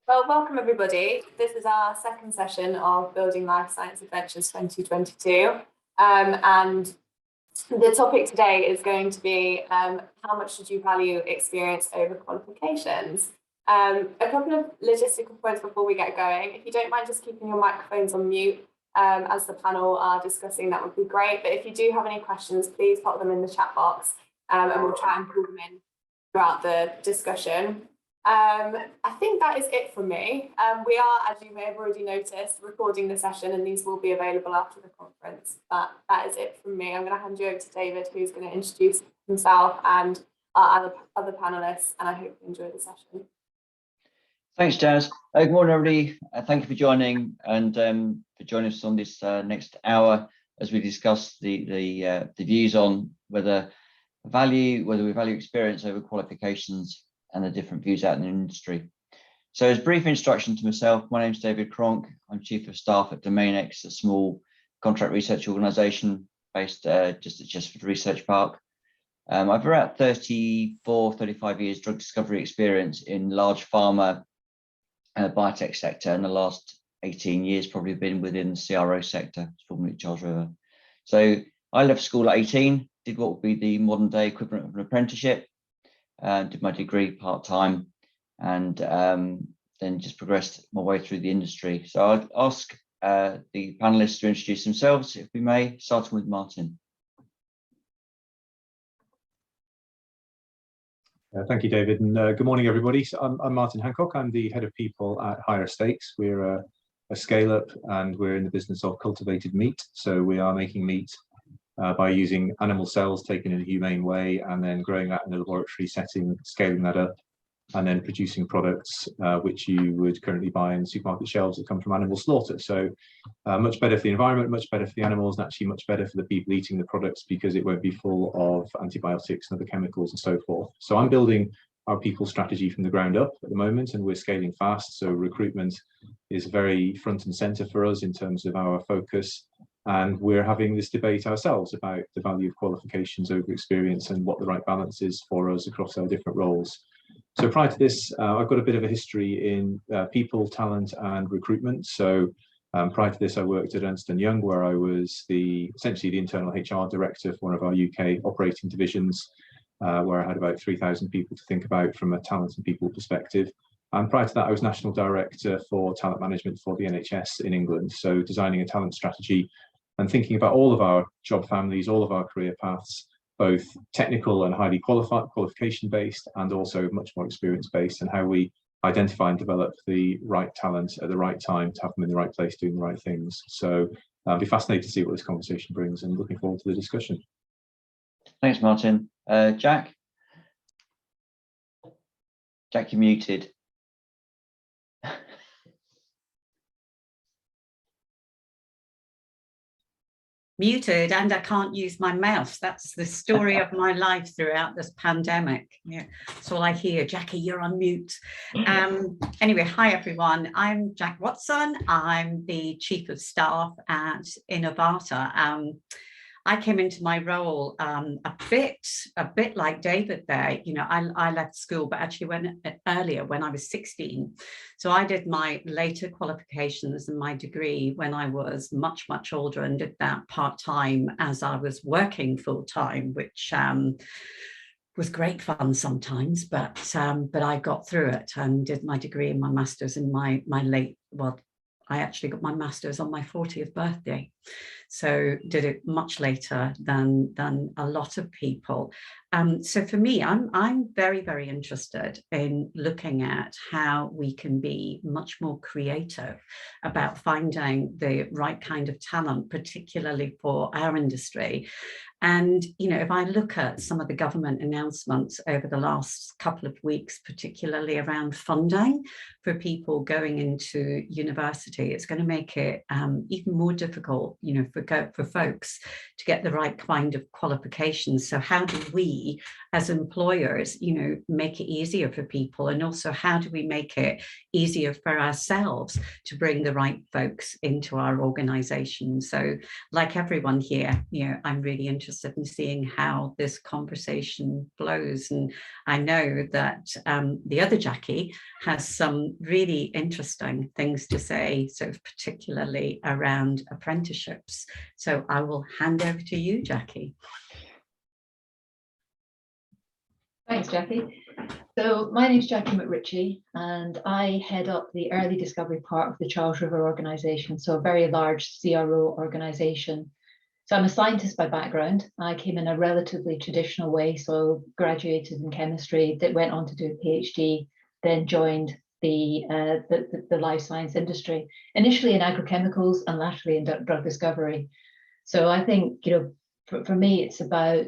Well, welcome everybody. This is our second session of Building Life Science Adventures 2022. And the topic today is going to be how much should you value experience over qualifications? A couple of logistical points before we get going. If you don't mind just keeping your microphones on mute as the panel are discussing, that would be great. But if you do have any questions, please pop them in the chat box and we'll try and pull them in throughout the discussion. I think that is it from me. We are, as you may have already noticed, recording the session and these will be available after the conference. But that is it from me. I'm going to hand you over to David, who's going to introduce himself and our other panelists, and I hope you enjoy the session. Thanks, Jazz. Good morning, everybody. Thank you for joining and for joining us on this next hour as we discuss the views on whether we value experience over qualifications and the different views out in the industry. So as a brief introduction to myself, my name is David Cronk. I'm Chief of Staff at Domainex, a small contract research organisation based just at Chesterford Research Park. I've around 35 years drug discovery experience in large pharma biotech sector, and the last 18 years probably been within the CRO sector, formerly Charles River. So I left school at 18, did what would be the modern day equivalent of an apprenticeship, did my degree part-time, and then just progressed my way through the industry. So I'd ask the panelists to introduce themselves, if we may, starting with Martin. Thank you, David, and good morning, everybody. So I'm Martin Hancock. I'm the head of people at HigherSteaks. We're a scale-up, and we're in the business of cultivated meat. So we are making meat by using animal cells taken in a humane way, and then growing that in a laboratory setting, scaling that up, and then producing products which you would currently buy in supermarket shelves that come from animal slaughter. So much better for the environment, much better for the animals, and actually much better for the people eating the products because it won't be full of antibiotics and other chemicals and so forth. So I'm building our people strategy from the ground up at the moment, and we're scaling fast. So recruitment is very front and center for us in terms of our focus. And we're having this debate ourselves about the value of qualifications over experience and what the right balance is for us across our different roles. So prior to this, I've got a bit of a history in people, talent, and recruitment. So prior to this, I worked at Ernst & Young, where I was essentially the internal HR director for one of our UK operating divisions, where I had about 3,000 people to think about from a talent and people perspective. And prior to that, I was national director for talent management for the NHS in England. So designing a talent strategy and thinking about all of our job families, all of our career paths, both technical and highly qualification based, and also much more experience based, and how we identify and develop the right talent at the right time to have them in the right place doing the right things. So I'll be fascinated to see what this conversation brings, and looking forward to the discussion. Thanks, Martin. Jack? Jack, you're muted. Muted, and I can't use my mouse. That's the story of my life throughout this pandemic. Yeah, that's all I hear. Jacqui, you're on mute. Anyway, hi everyone. I'm Jack Watson. I'm the Chief of Staff at Inivata. I came into my role a bit like David there. You know, I left school, but actually went earlier when I was 16. So I did my later qualifications and my degree when I was much, much older, and did that part-time as I was working full-time, which was great fun sometimes, but I got through it and did my degree and my master's in my late, well, I actually got my master's on my 40th birthday. So did it much later than a lot of people. So for me, I'm very, very interested in looking at how we can be much more creative about finding the right kind of talent, particularly for our industry. And, you know, if I look at some of the government announcements over the last couple of weeks, particularly around funding for people going into university, it's going to make it even more difficult, you know, for folks to get the right kind of qualifications. So how do we, as employers, you know, make it easier for people? And also, how do we make it easier for ourselves to bring the right folks into our organization? So like everyone here, you know, I'm really interested interested in seeing how this conversation flows. And I know that the other Jacqui has some really interesting things to say, so particularly around apprenticeships. So I will hand over to you, Jacqui. Thanks, Jacqui. So my name's Jacqui Macritchie, and I head up the early discovery part of the Charles River organisation, so a very large CRO organisation. So I'm a scientist by background. I came in a relatively traditional way, so graduated in chemistry, that went on to do a PhD, then joined the life science industry, initially in agrochemicals and laterally in drug discovery. So I think, for me, it's about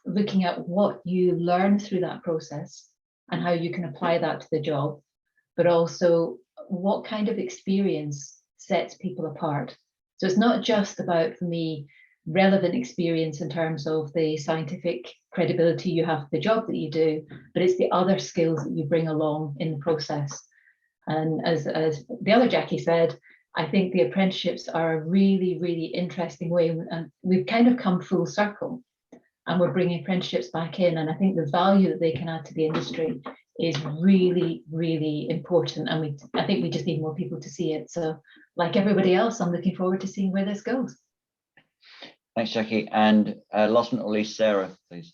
looking at what you learn through that process and how you can apply that to the job, but also what kind of experience sets people apart. So it's not just about, for me, relevant experience in terms of the scientific credibility you have for the job that you do, but it's the other skills that you bring along in the process. And as the other Jacqui said, I think the apprenticeships are a really, really interesting way, and we've kind of come full circle. And we're bringing apprenticeships back in. And I think the value that they can add to the industry is really, really important. And I think we just need more people to see it. So like everybody else, I'm looking forward to seeing where this goes. Thanks, Jacqui. And last but not least, Sarah, please.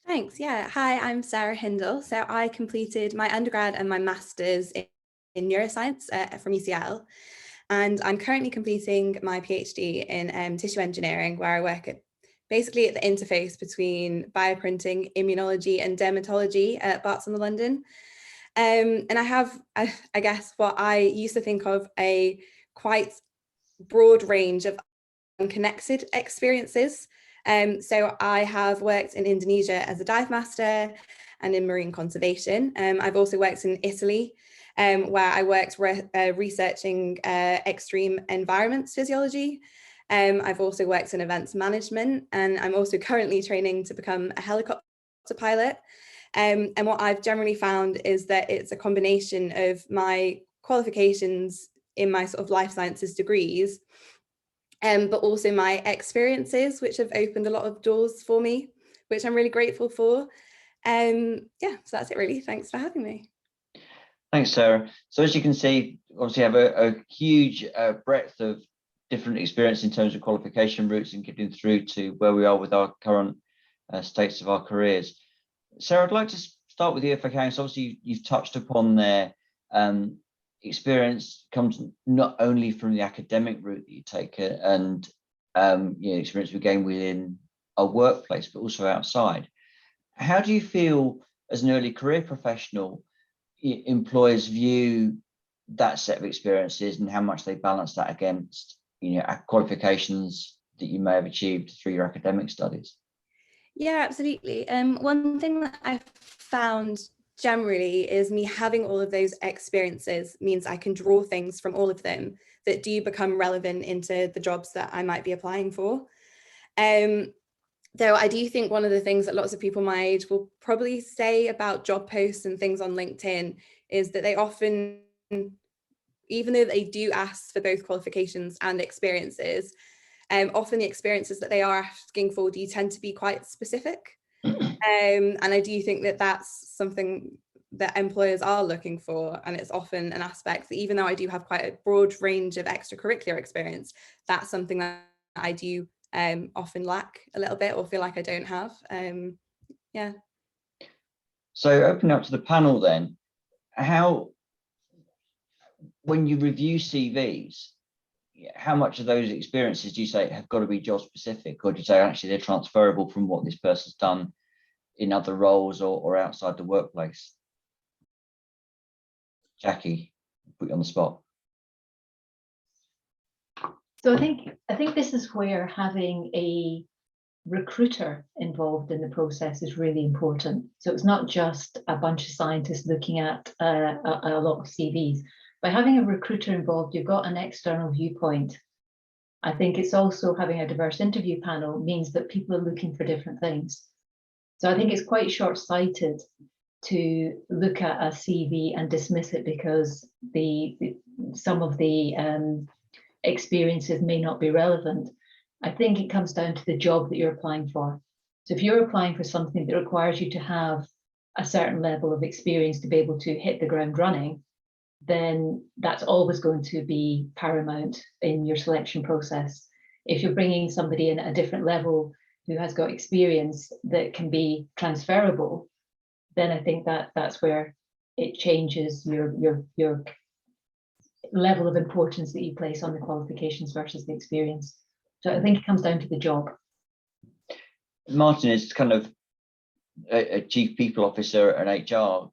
Thanks. Yeah. Hi, I'm Sarah Hindell. So I completed my undergrad and my master's in neuroscience from UCL. And I'm currently completing my PhD in tissue engineering, where I work basically at the interface between bioprinting, immunology and dermatology at Barts in London. And I have, I guess, what I used to think of a quite broad range of unconnected experiences. So I have worked in Indonesia as a dive master and in marine conservation. I've also worked in Italy, where I worked researching extreme environments physiology. I've also worked in events management, and I'm also currently training to become a helicopter pilot. And what I've generally found is that it's a combination of my qualifications in my sort of life sciences degrees, but also my experiences, which have opened a lot of doors for me, which I'm really grateful for. Yeah, so that's it really. Thanks for having me. Thanks, Sarah. So as you can see, obviously have a huge breadth of different experience in terms of qualification routes and getting through to where we are with our current states of our careers. Sarah, I'd like to start with you if I can. So obviously you've touched upon their experience comes not only from the academic route that you take and experience we gain within a workplace, but also outside. How do you feel as an early career professional employers view that set of experiences and how much they balance that against qualifications that you may have achieved through your academic studies? Yeah, absolutely. One thing that I've found generally is me having all of those experiences means I can draw things from all of them that do become relevant into the jobs that I might be applying for. Though I do think one of the things that lots of people my age will probably say about job posts and things on LinkedIn is that they often, even though they do ask for both qualifications and experiences, often the experiences that they are asking for do tend to be quite specific. And I do think that that's something that employers are looking for. And it's often an aspect that even though I do have quite a broad range of extracurricular experience, that's something that I do often lack a little bit or feel like I don't have. Yeah. So opening up to the panel then, when you review CVs, how much of those experiences do you say have got to be job specific, or do you say actually they're transferable from what this person's done in other roles or outside the workplace? Jacqui, put you on the spot. So I think this is where having a recruiter involved in the process is really important. So it's not just a bunch of scientists looking at a lot of CVs. By having a recruiter involved, you've got an external viewpoint. I think it's also having a diverse interview panel means that people are looking for different things. So I think it's quite short-sighted to look at a CV and dismiss it because some of the experiences may not be relevant. I think it comes down to the job that you're applying for. So if you're applying for something that requires you to have a certain level of experience to be able to hit the ground running, then that's always going to be paramount in your selection process. If you're bringing somebody in at a different level who has got experience that can be transferable, then I think that that's where it changes your level of importance that you place on the qualifications versus the experience. So I think it comes down to the job. Martin is kind of a chief people officer at HR.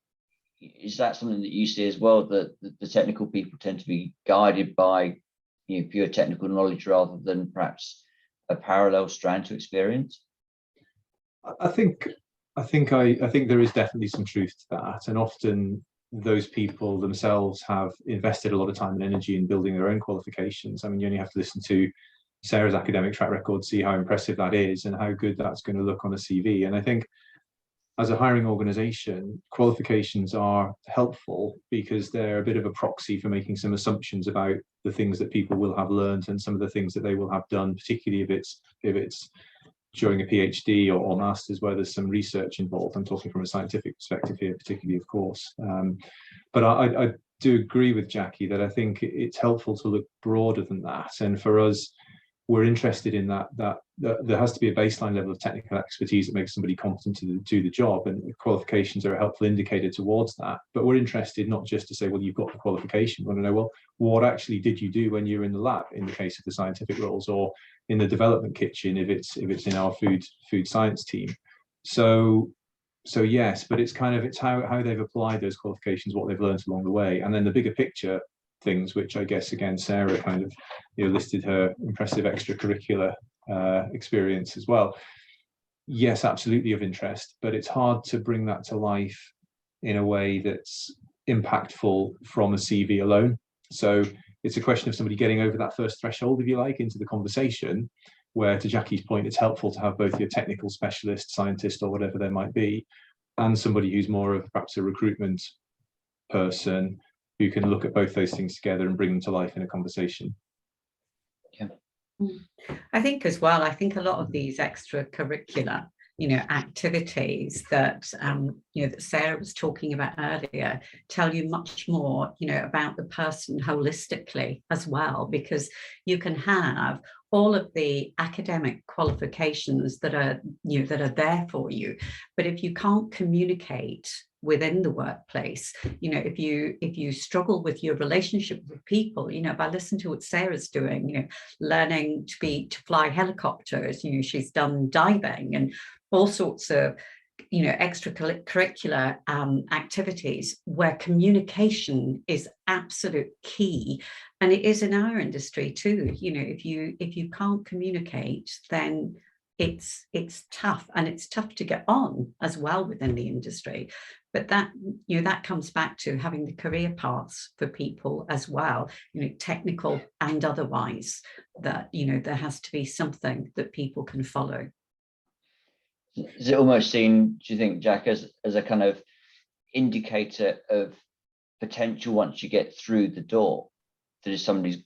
Is that something that you see as well, that the technical people tend to be guided by pure technical knowledge rather than perhaps a parallel strand to experience? I think there is definitely some truth to that, and often those people themselves have invested a lot of time and energy in building their own qualifications. I mean, you only have to listen to Sarah's academic track record, see how impressive that is and how good that's going to look on a CV. And I think as a hiring organization, qualifications are helpful because they're a bit of a proxy for making some assumptions about the things that people will have learned and some of the things that they will have done, particularly if it's during a PhD or master's where there's some research involved. I'm talking from a scientific perspective here, particularly, of course. But I do agree with Jacqui that I think it's helpful to look broader than that. And for us, we're interested in that there has to be a baseline level of technical expertise that makes somebody competent to do the job, and qualifications are a helpful indicator towards that. But we're interested not just to say, well, you've got the qualification. We want to know, well, what actually did you do when you were in the lab, in the case of the scientific roles, or in the development kitchen if it's in our food science team. So yes, but it's how they've applied those qualifications, what they've learned along the way, and then the bigger picture things, which I guess again Sarah kind of listed her impressive extracurricular experience as well. Yes, absolutely of interest, but it's hard to bring that to life in a way that's impactful from a CV alone. So it's a question of somebody getting over that first threshold, if you like, into the conversation, where, to Jacqui's point, it's helpful to have both your technical specialist, scientist, or whatever there might be, and somebody who's more of perhaps a recruitment person who can look at both those things together and bring them to life in a conversation. Yeah. I think as well, I think a lot of these extracurricular, activities that, that Sarah was talking about earlier tell you much more, about the person holistically as well, because you can have all of the academic qualifications that are, that are there for you. But if you can't communicate within the workplace, if you struggle with your relationship with people, if I listen to what Sarah's doing, learning to fly helicopters, she's done diving and all sorts of extracurricular activities where communication is absolute key, and it is in our industry too. If you can't communicate, then it's tough, and it's tough to get on as well within the industry. But that that comes back to having the career paths for people as well, technical and otherwise, that there has to be something that people can follow. Is it almost seen, do you think, Jack, as a kind of indicator of potential once you get through the door? That if somebody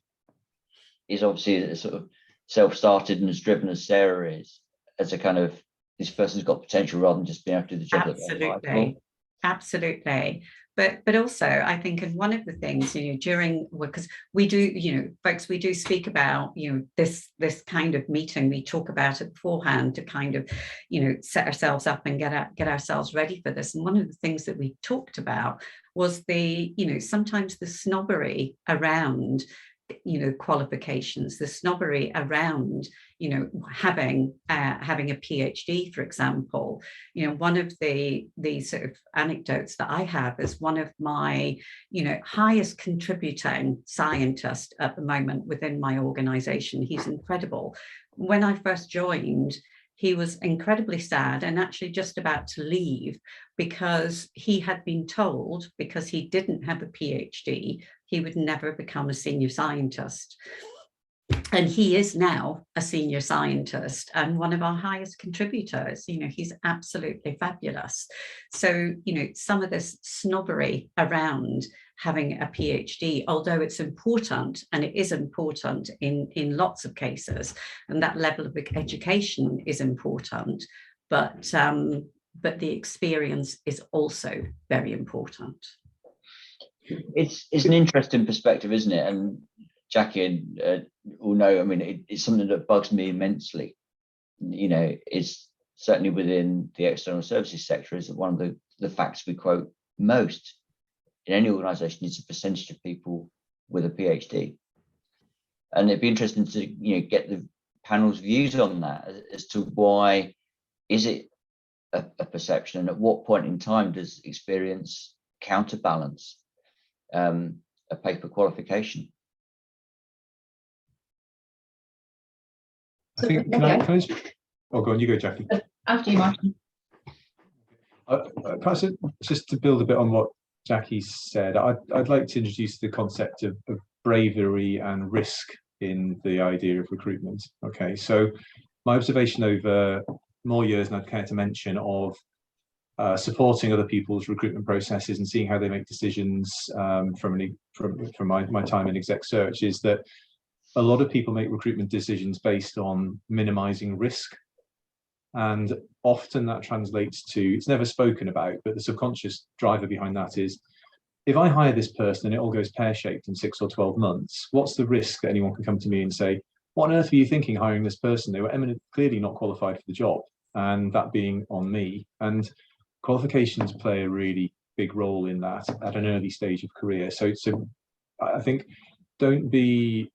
is obviously a sort of self-started and as driven as Sarah is, as a kind of, this person's got potential rather than just being able to do the job. Absolutely. Absolutely. But also, I think, and one of the things, because we do, folks, we do speak about, this kind of meeting, we talk about it beforehand to kind of, set ourselves up and get ourselves ready for this. And one of the things that we talked about was the, sometimes the snobbery around, qualifications, the snobbery around, having a PhD, for example. One of the sort of anecdotes that I have is one of my, highest contributing scientists at the moment within my organization. He's incredible. When I first joined, he was incredibly sad and actually just about to leave because he had been told, because he didn't have a PhD, he would never become a senior scientist. And he is now a senior scientist and one of our highest contributors. You know, he's absolutely fabulous. So, you know, some of this snobbery around having a PhD, although it's important, and it is important in lots of cases, and that level of education is important, but the experience is also very important. It's an interesting perspective, isn't it? And Jacqui will know, I mean, it's something that bugs me immensely. You know, it's certainly within the external services sector, is one of the facts we quote most in any organisation is the percentage of people with a PhD. And it'd be interesting to, you know, get the panel's views on that as to why is it a perception, and at what point in time does experience counterbalance a paper qualification? I think, can I just, oh, go on, you go, Jacqui. After you, Martin. Perhaps just to build a bit on what Jacqui said, I'd like to introduce the concept of bravery and risk in the idea of recruitment. Okay, so my observation over more years, and I'd care to mention, of supporting other people's recruitment processes and seeing how they make decisions from my time in exec search, is that a lot of people make recruitment decisions based on minimizing risk. And often that translates to, it's never spoken about, but the subconscious driver behind that is, if I hire this person and it all goes pear-shaped in 6 or 12 months, what's the risk that anyone can come to me and say, what on earth were you thinking hiring this person? They were clearly not qualified for the job, and that being on me. And qualifications play a really big role in that at an early stage of career. So I think don't be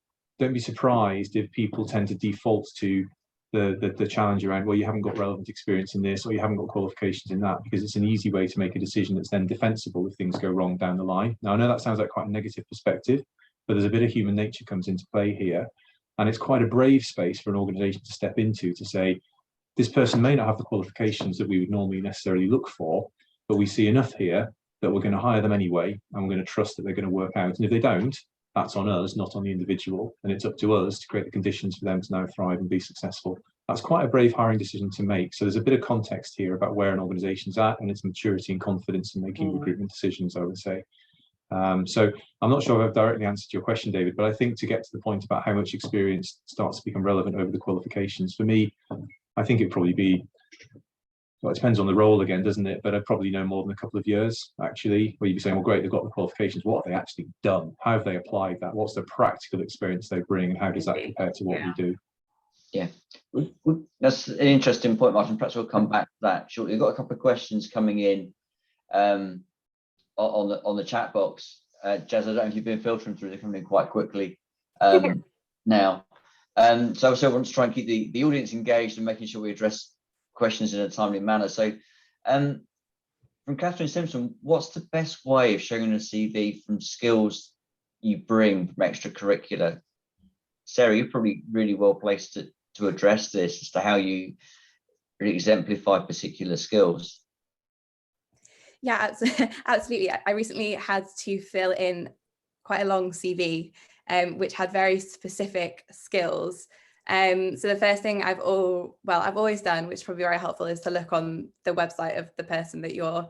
surprised if people tend to default to the challenge around, well, you haven't got relevant experience in this, or you haven't got qualifications in that, because it's an easy way to make a decision that's then defensible if things go wrong down the line. Now, I know that sounds like quite a negative perspective, but there's a bit of human nature comes into play here. And it's quite a brave space for an organization to step into, to say, this person may not have the qualifications that we would normally necessarily look for, but we see enough here that we're going to hire them anyway, and we're going to trust that they're going to work out. And if they don't, that's on us, not on the individual. And it's up to us to create the conditions for them to now thrive and be successful. That's quite a brave hiring decision to make. So there's a bit of context here about where an organization's at and its maturity and confidence in making recruitment decisions, I would say. So I'm not sure if I've directly answered your question, David, but I think to get to the point about how much experience starts to become relevant over the qualifications, for me, I think it'd probably be, well, it depends on the role again, doesn't it? But I'd probably know more than a couple of years, actually, where you'd be saying, well, great, they've got the qualifications. What have they actually done? How have they applied that? What's the practical experience they bring, and how does that compare to what we do? Yeah, that's an interesting point, Martin. Perhaps we'll come back to that shortly. We've got a couple of questions coming in on the chat box. Jazz, I don't know if you've been filtering through, they're coming in quite quickly now. So I also want to try and keep the audience engaged and making sure we address questions in a timely manner. So from Catherine Simpson, what's the best way of showing a CV from skills you bring from extracurricular? Sarah, you're probably really well placed to address this as to how you really exemplify particular skills. Yeah, absolutely. I recently had to fill in quite a long CV, which had very specific skills. So the first thing I've always done, which is probably very helpful, is to look on the website of the person that you're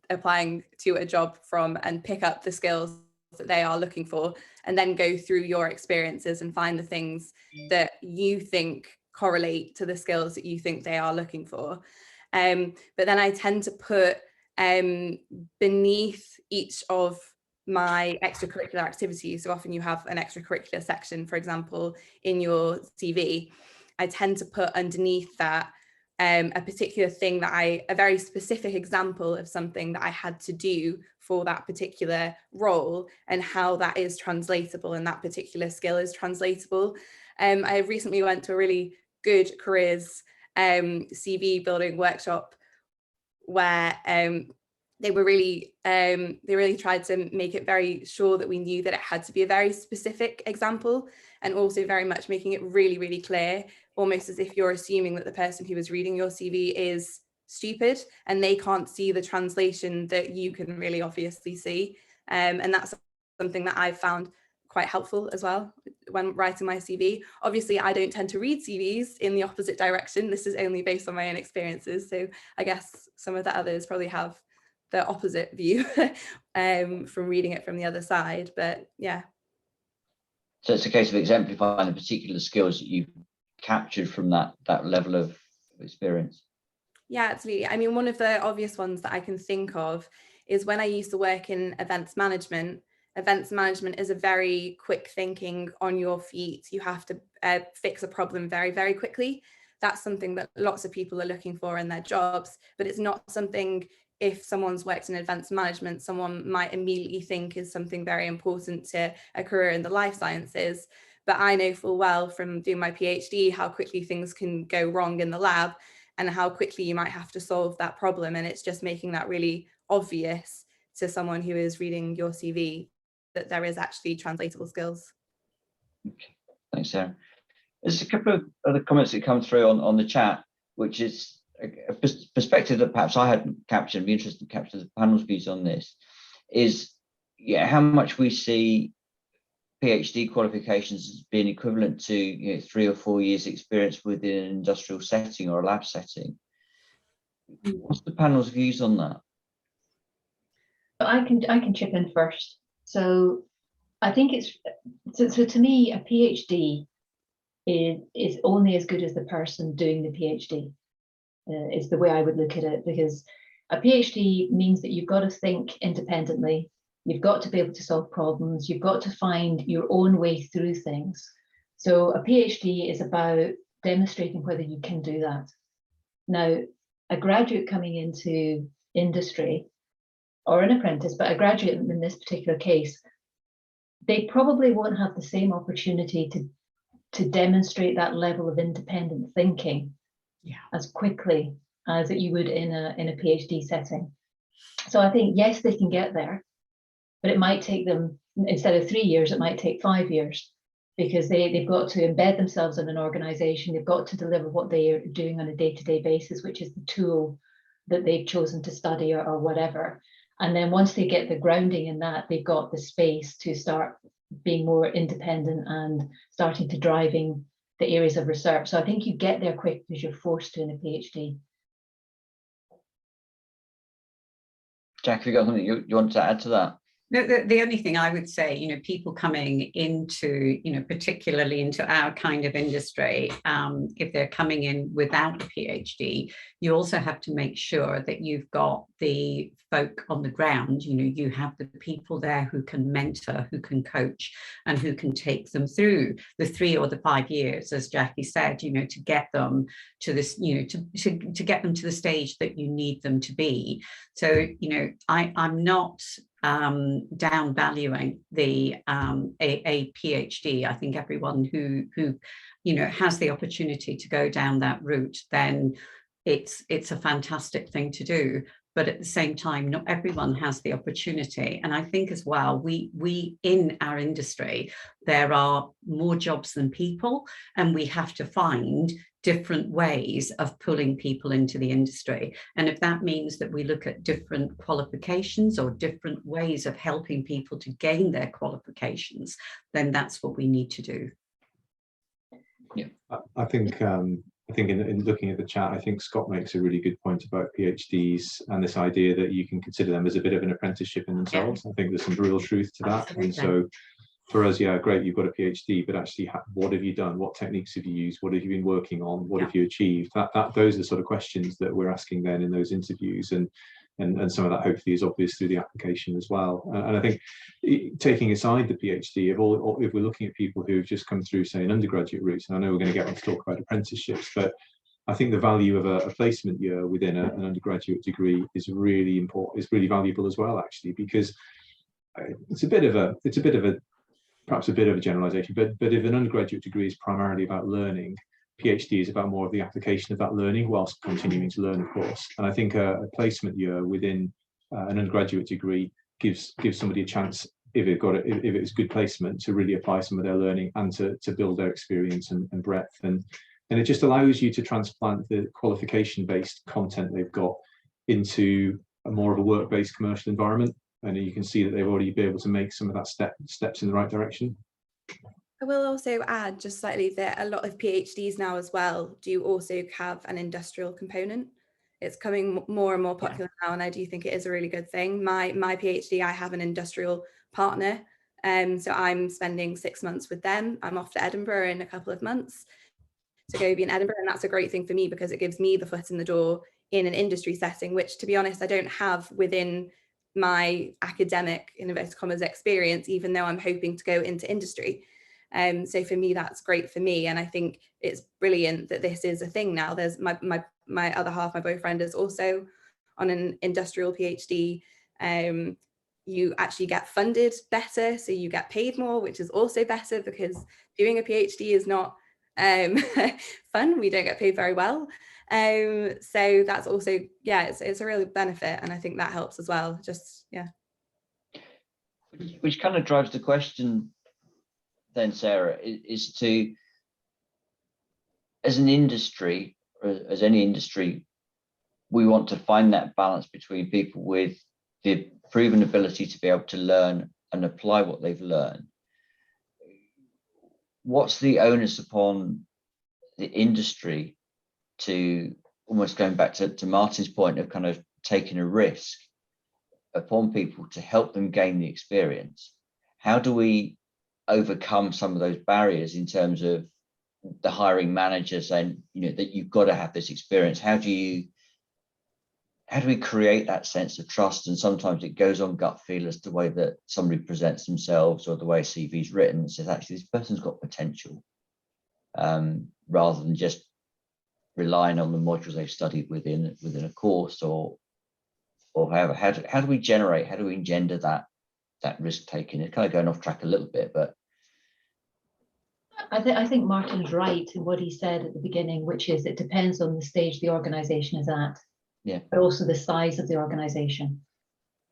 applying to a job from and pick up the skills that they are looking for, and then go through your experiences and find the things that you think correlate to the skills that you think they are looking for. But then I tend to put beneath each of my extracurricular activities, so often you have an extracurricular section, for example, in your CV, I tend to put underneath that a particular thing that a very specific example of something that I had to do for that particular role, and how that is translatable and that particular skill is translatable. I recently went to a really good careers CV building workshop where they really tried to make it very sure that we knew that it had to be a very specific example, and also very much making it really, really clear, almost as if you're assuming that the person who is reading your CV is stupid and they can't see the translation that you can really obviously see. And that's something that I've found quite helpful as well when writing my CV. Obviously, I don't tend to read CVs in the opposite direction. This is only based on my own experiences. So I guess some of the others probably have the opposite view from reading it from the other side. But yeah. So it's a case of exemplifying the particular skills that you've captured from that level of experience. Yeah, absolutely. I mean, one of the obvious ones that I can think of is when I used to work in events management. Events management is a very quick thinking, on your feet. You have to fix a problem very, very quickly. That's something that lots of people are looking for in their jobs, but it's not something, if someone's worked in events management, someone might immediately think is something very important to a career in the life sciences. But I know full well from doing my PhD how quickly things can go wrong in the lab and how quickly you might have to solve that problem. And it's just making that really obvious to someone who is reading your CV that there is actually translatable skills. Okay. Thanks, Sarah. There's a couple of other comments that come through on the chat, which is a perspective that perhaps I hadn't captured. I'd be interested to capture the panel's views on this, is how much we see PhD qualifications as being equivalent to 3 or 4 years experience within an industrial setting or a lab setting. What's the panel's views on that? I can chip in first. So I think it's so to me, a PhD is only as good as the person doing the PhD, is the way I would look at it, because a PhD means that you've got to think independently, you've got to be able to solve problems, you've got to find your own way through things. So a PhD is about demonstrating whether you can do that. Now, a graduate coming into industry, or an apprentice, but a graduate in this particular case, they probably won't have the same opportunity to demonstrate that level of independent thinking as quickly as that you would in a PhD setting. So I think, yes, they can get there, but it might take them, instead of 3 years, it might take 5 years, because they've got to embed themselves in an organization. They've got to deliver what they are doing on a day-to-day basis, which is the tool that they've chosen to study or whatever. And then once they get the grounding in that, they've got the space to start being more independent and starting to driving the areas of research. So I think you get there quick because you're forced to in a PhD. Jack, have you got something you want to add to that? The only thing I would say, people coming into, particularly into our kind of industry, if they're coming in without a PhD, you also have to make sure that you've got the folk on the ground. You have the people there who can mentor, who can coach, and who can take them through the 3 or the 5 years, as Jacqui said, to get them to this, to get them to the stage that you need them to be. So, I'm not down valuing the a PhD. I think everyone who has the opportunity to go down that route, then it's a fantastic thing to do. But at the same time, not everyone has the opportunity. And I think as well, we in our industry, there are more jobs than people, and we have to find different ways of pulling people into the industry. And if that means that we look at different qualifications or different ways of helping people to gain their qualifications, then that's what we need to do. Yeah, I think in looking at the chat, I think Scott makes a really good point about PhDs and this idea that you can consider them as a bit of an apprenticeship in themselves. I think there's some real truth to that. Absolutely. And so for us, yeah, great, you've got a PhD, but actually, what have you done? What techniques have you used? What have you been working on? What have you achieved? Those are the sort of questions that we're asking then in those interviews, and some of that hopefully is obvious through the application as well. And I think, taking aside the PhD, if we're looking at people who've just come through, say, an undergraduate route, and I know we're going to get on to talk about apprenticeships, but I think the value of a placement year within an undergraduate degree is really important. Is really valuable as well, actually, because it's a bit of a perhaps a bit of a generalization, but if an undergraduate degree is primarily about learning, PhD is about more of the application of that learning whilst continuing to learn, of course. And I think a placement year within an undergraduate degree gives somebody a chance, if it's good placement, to really apply some of their learning and to build their experience and breadth. And it just allows you to transplant the qualification-based content they've got into a more of a work-based commercial environment. and you can see that they've already been able to make some of that steps in the right direction. I will also add just slightly that a lot of PhDs now as well do also have an industrial component. It's coming more and more popular now, and I do think it is a really good thing. My PhD, I have an industrial partner, so I'm spending 6 months with them. I'm off to Edinburgh in a couple of months to go be in Edinburgh, and that's a great thing for me because it gives me the foot in the door in an industry setting, which, to be honest, I don't have within my academic, in inverted commas, experience, even though I'm hoping to go into industry. So for me, that's great for me. And I think it's brilliant that this is a thing now. There's my other half, my boyfriend, is also on an industrial PhD. You actually get funded better, so you get paid more, which is also better because doing a PhD is not fun. We don't get paid very well. So that's also, yeah, it's a real benefit. And I think that helps as well. Just, yeah. Which kind of drives the question then, Sarah, is to, as an industry, or as any industry, we want to find that balance between people with the proven ability to be able to learn and apply what they've learned. What's the onus upon the industry to, almost going back to Martin's point of kind of taking a risk upon people to help them gain the experience? How do we overcome some of those barriers in terms of the hiring manager saying, that you've got to have this experience? How do we create that sense of trust? And sometimes it goes on gut feel as to the way that somebody presents themselves or the way a CV is written and says, actually, this person's got potential, rather than just relying on the modules they've studied within a course or however. How do we engender that risk taking? It's kind of going off track a little bit, but I think Martin's right in what he said at the beginning, which is it depends on the stage the organization is at, but also the size of the organization.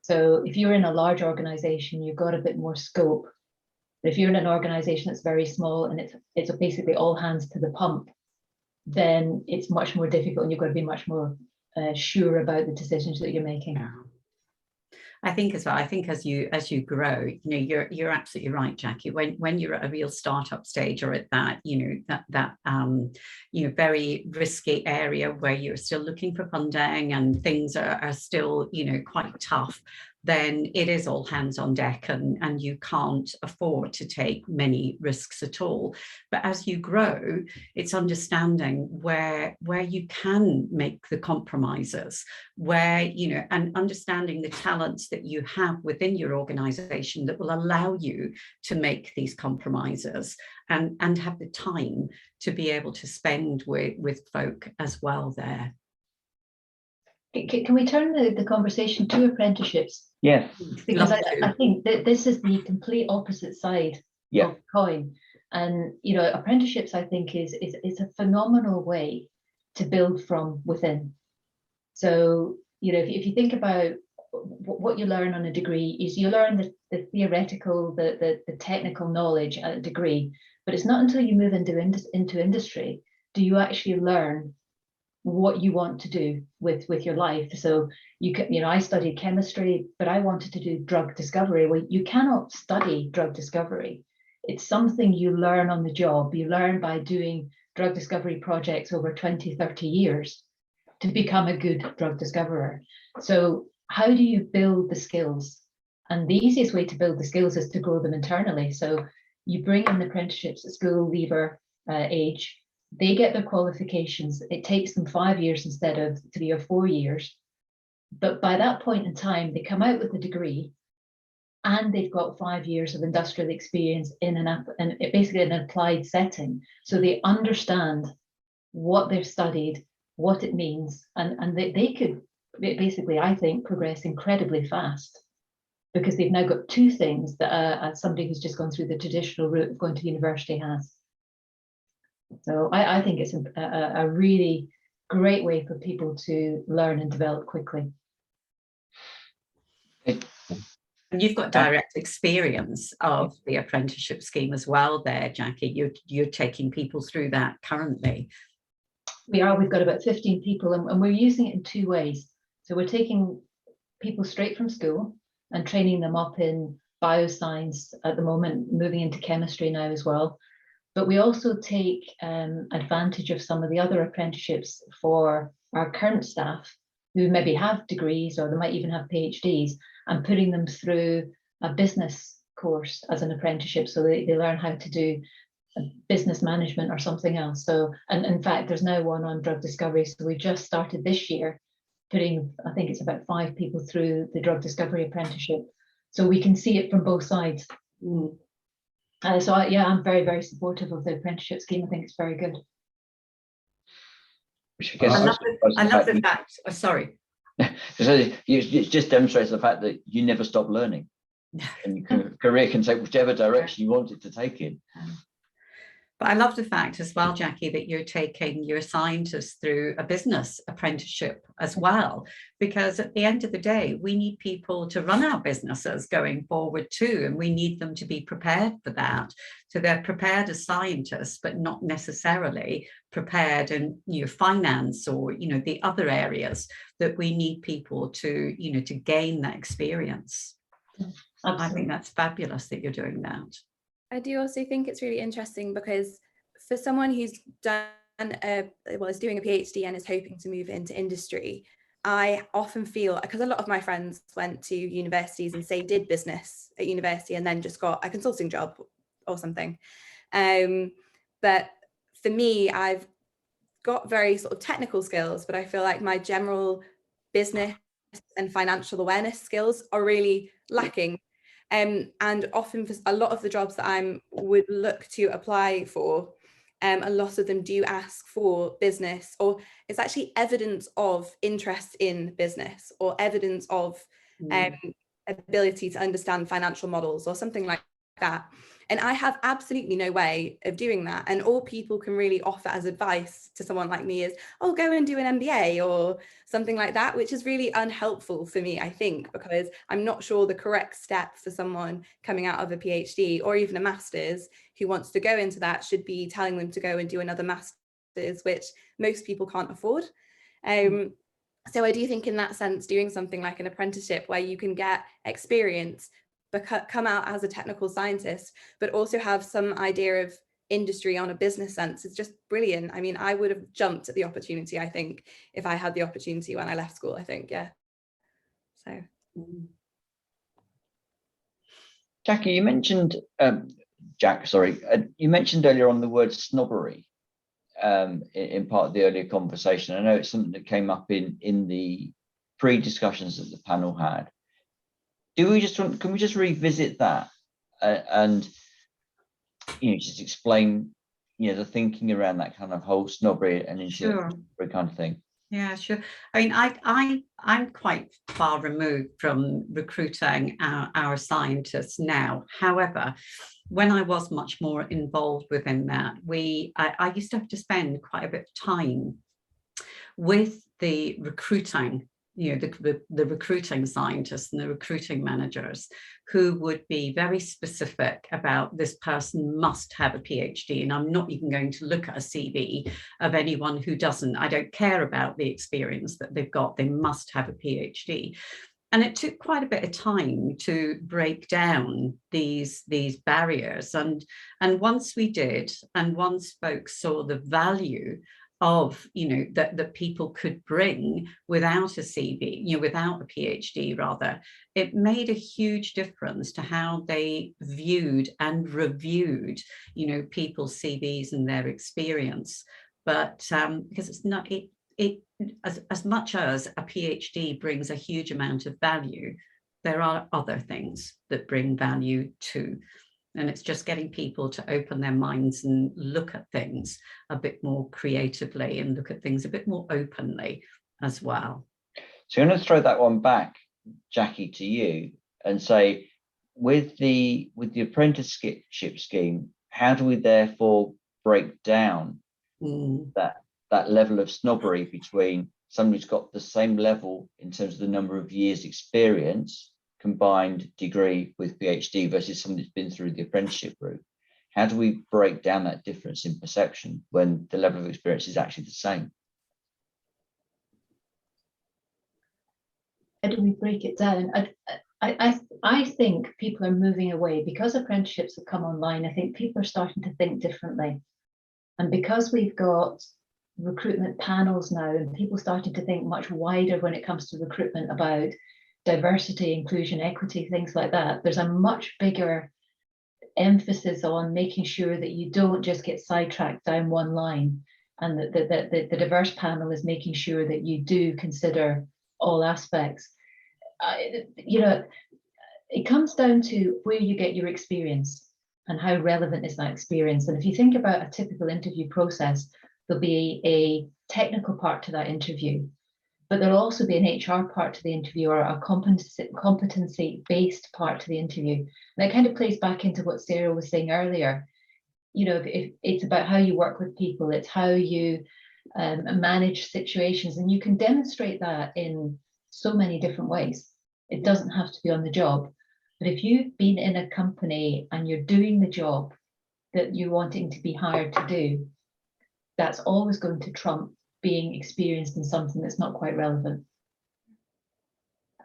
So if you're in a large organization, you've got a bit more scope. But if you're in an organization that's very small and it's basically all hands to the pump, then it's much more difficult, and you've got to be much more sure about the decisions that you're making. Yeah. I think as well. I think as you grow, you're absolutely right, Jacqui. When you're at a real startup stage or at that, very risky area where you're still looking for funding and things are still, quite tough, then it is all hands on deck, and you can't afford to take many risks at all. But as you grow, it's understanding where you can make the compromises, where, and understanding the talents that you have within your organization that will allow you to make these compromises and have the time to be able to spend with folk as well there. Can we turn the conversation to apprenticeships? Yeah. Because I think that this is the complete opposite side of the coin. And, apprenticeships, I think, is a phenomenal way to build from within. So, if you think about what you learn on a degree, is you learn the theoretical, the technical knowledge at a degree, but it's not until you move into industry do you actually learn what you want to do with your life. So I studied chemistry, but I wanted to do drug discovery. Well, you cannot study drug discovery. It's something you learn on the job. You learn by doing drug discovery projects over 20, 30 years to become a good drug discoverer. So how do you build the skills? And the easiest way to build the skills is to grow them internally. So you bring in apprenticeships at school leaver age. They get their qualifications. It takes them 5 years instead of 3 or 4 years. But by that point in time, they come out with a degree and they've got 5 years of industrial experience in basically an applied setting. So they understand what they've studied, what it means, and they could basically, I think, progress incredibly fast because they've now got two things that somebody who's just gone through the traditional route of going to university has. So I think it's a really great way for people to learn and develop quickly. And you've got direct experience of the apprenticeship scheme as well there, Jacqui. You're taking people through that currently. We are. We've got about 15 people, and we're using it in two ways. So we're taking people straight from school. and training them up in bioscience at the moment, moving into chemistry now as well. But we also take advantage of some of the other apprenticeships for our current staff who maybe have degrees, or they might even have PhDs, and putting them through a business course as an apprenticeship, so they learn how to do business management or something else. So, and in fact, there's now one on drug discovery. So we just started this year putting, I think it's about 5 people through the drug discovery apprenticeship. So we can see it from both sides. Yeah, I'm very, very supportive of the apprenticeship scheme. I think it's very good. Which I guess I love the fact. Oh, sorry. It just demonstrates the fact that you never stop learning, and your career can take whichever direction you want it to take in. But I love the fact as well, Jacqui, that you're taking your scientists through a business apprenticeship as well, because at the end of the day, we need people to run our businesses going forward too, and we need them to be prepared for that. So they're prepared as scientists, but not necessarily prepared in finance or the other areas that we need people to to gain that experience. Absolutely. I think that's fabulous that you're doing that. I do also think it's really interesting because for someone who's done is doing a PhD and is hoping to move into industry, I often feel, because a lot of my friends went to universities and say did business at university and then just got a consulting job or something. But for me, I've got very sort of technical skills, but I feel like my general business and financial awareness skills are really lacking. And often for a lot of the jobs that I would look to apply for, a lot of them do ask for business, or it's actually evidence of interest in business or evidence of ability to understand financial models or something like that. And I have absolutely no way of doing that. And all people can really offer as advice to someone like me is, oh, go and do an MBA or something like that, which is really unhelpful for me, I think, because I'm not sure the correct step for someone coming out of a PhD or even a master's who wants to go into that should be telling them to go and do another master's, which most people can't afford. So I do think in that sense, doing something like an apprenticeship where you can get experience, come out as a technical scientist, but also have some idea of industry on a business sense is just brilliant. I mean, I would have jumped at the opportunity, I think, if I had the opportunity when I left school, I think, yeah. So. Jacqui, you mentioned, you mentioned earlier on the word snobbery in part of the earlier conversation. I know it's something that came up in the pre-discussions that the panel had. Can we just revisit that and just explain the thinking around that kind of whole snobbery and intellectual kind of thing? Yeah, sure. I mean, I'm quite far removed from recruiting our scientists now. However, when I was much more involved within that, I used to have to spend quite a bit of time with the recruiting, the recruiting scientists and the recruiting managers, who would be very specific about this person must have a PhD, and I'm not even going to look at a CV of anyone who doesn't. I don't care about the experience that they've got. They must have a PhD. And it took quite a bit of time to break down these barriers. And once we did, and once folks saw the value of that people could bring without a CV, without a PhD rather, it made a huge difference to how they viewed and reviewed people's CVs and their experience. But because it's not as much as a PhD brings a huge amount of value, there are other things that bring value too. And it's just getting people to open their minds and look at things a bit more creatively and look at things a bit more openly as well. So I'm going to throw that one back, Jacqui, to you and say, with the apprenticeship scheme, how do we therefore break down that level of snobbery between somebody who's got the same level in terms of the number of years experience, combined degree with PhD, versus somebody who's been through the apprenticeship route? How do we break down that difference in perception when the level of experience is actually the same? How do we break it down? I I think people are moving away because apprenticeships have come online. I think people are starting to think differently. And because we've got recruitment panels now and people starting to think much wider when it comes to recruitment about diversity, inclusion, equity, things like that, there's a much bigger emphasis on making sure that you don't just get sidetracked down one line, and that the diverse panel is making sure that you do consider all aspects. You know, it comes down to where you get your experience and how relevant is that experience. And if you think about a typical interview process, there'll be a technical part to that interview, but there'll also be an HR part to the interview, or a competency-based part to the interview. And that kind of plays back into what Sarah was saying earlier. You know, if it's about how you work with people, it's how you manage situations, and you can demonstrate that in so many different ways. It doesn't have to be on the job. But if you've been in a company and you're doing the job that you're wanting to be hired to do, that's always going to trump being experienced in something that's not quite relevant.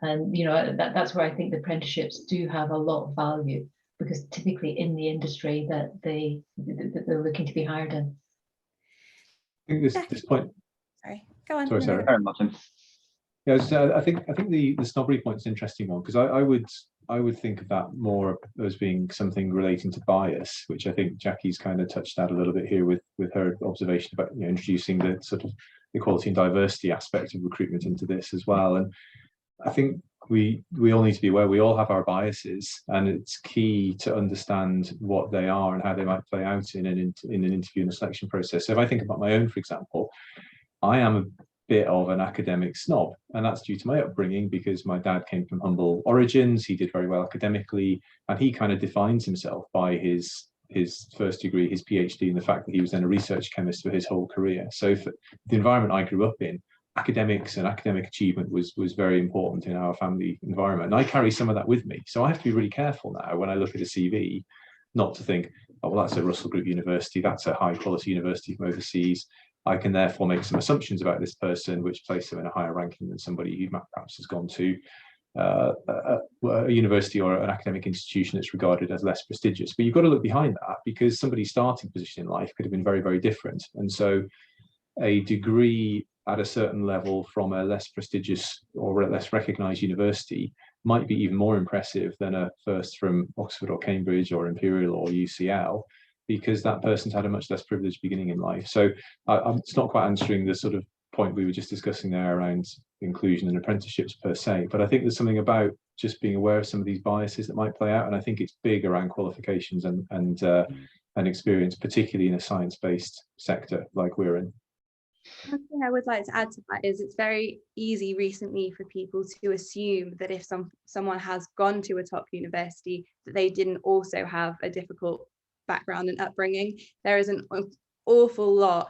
And you know, that's where I think the apprenticeships do have a lot of value, because typically in the industry that they're looking to be hired in. I think this point. Sorry, go on. Sorry, Sarah. Very much. Yeah, so I think the snobbery point is an interesting one, because I would think of that more as being something relating to bias, which I think Jacqui's kind of touched at a little bit here with her observation about, you know, introducing the sort of equality and diversity aspect of recruitment into this as well. And I think we all need to be aware we all have our biases, and it's key to understand what they are and how they might play out in an interview and a selection process. So if I think about my own, for example, I am a bit of an academic snob, and that's due to my upbringing, because my dad came from humble origins. He did very well academically, and he kind of defines himself by his first degree, his PhD, and the fact that he was then a research chemist for his whole career. So for the environment I grew up in, academics and academic achievement was very important in our family environment, and I carry some of that with me. So I have to be really careful now when I look at a CV, not to think, oh well, that's a Russell Group university, that's a high quality university from overseas. I can therefore make some assumptions about this person, which place them in a higher ranking than somebody who perhaps has gone to a university or an academic institution that's regarded as less prestigious. But you've got to look behind that, because somebody's starting position in life could have been very, very different. And so a degree at a certain level from a less prestigious or less recognised university might be even more impressive than a first from Oxford or Cambridge or Imperial or UCL, because that person's had a much less privileged beginning in life. So it's not quite answering the sort of point we were just discussing there around inclusion and apprenticeships per se, but I think there's something about just being aware of some of these biases that might play out, and I think it's big around qualifications and experience, particularly in a science-based sector like we're in. One thing I would like to add to that is it's very easy recently for people to assume that if someone has gone to a top university, that they didn't also have a difficult background and upbringing. There is an awful lot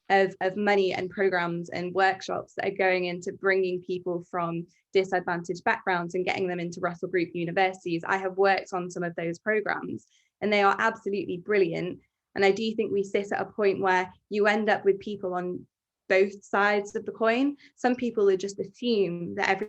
of money and programs and workshops that are going into bringing people from disadvantaged backgrounds and getting them into Russell Group universities. I have worked on some of those programs, and they are absolutely brilliant. And I do think we sit at a point where you end up with people on both sides of the coin. Some people would just assume that